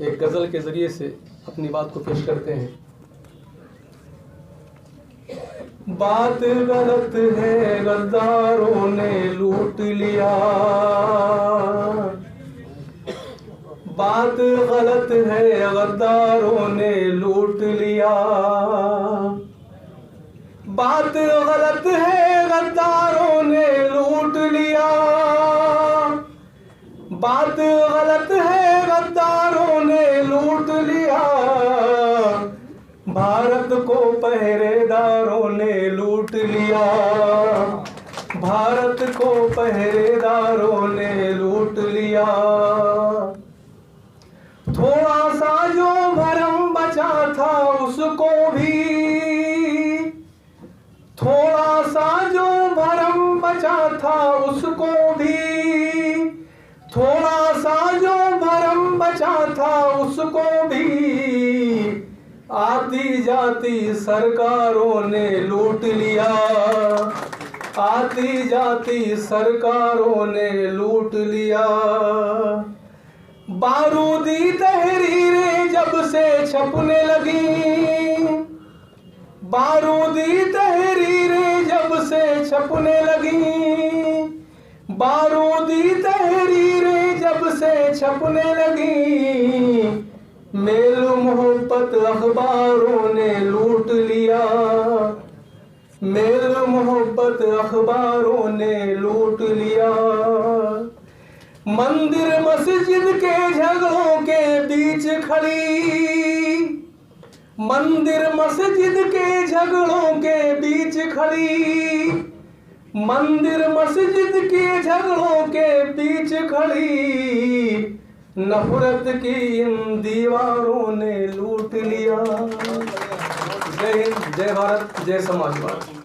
एक गज़ल के ज़रिए से अपनी बात को पेश करते हैं। बात गलत है, गद्दारों ने लूट लिया। बात गलत है, गद्दारों ने लूट लिया। बात गलत है, गद्दारों ने लूट लिया। बात गलत है, गद्दारों ने लूट लिया। भारत को पहरेदारों ने लूट लिया। भारत को पहरेदारों ने लूट लिया। थोड़ा सा जो भरम बचा था उसको भी, थोड़ा सा जो भरम बचा था उसको भी, थोड़ा सा जो भरम बचा था उसको भी आती जाती सरकारों ने लूट लिया। आती जाती सरकारों ने लूट लिया। बारूदी तहरीरें जब से छपने लगी, बारूदी तहरीरें जब से छपने लगी, बारूदी तहरीरें जब से छपने लगी, मेल मोहब्बत अखबारों ने लूट लिया। मेल मोहब्बत अखबारों ने लूट लिया। मंदिर मस्जिद के झगड़ों के बीच खड़ी, मंदिर मस्जिद के झगड़ों के बीच खड़ी, मंदिर मस्जिद के झगड़ों के बीच खड़ी, नफरत की इन दीवारों ने लूट लिया। जय हिंद, जय भारत, जय समाजवाद।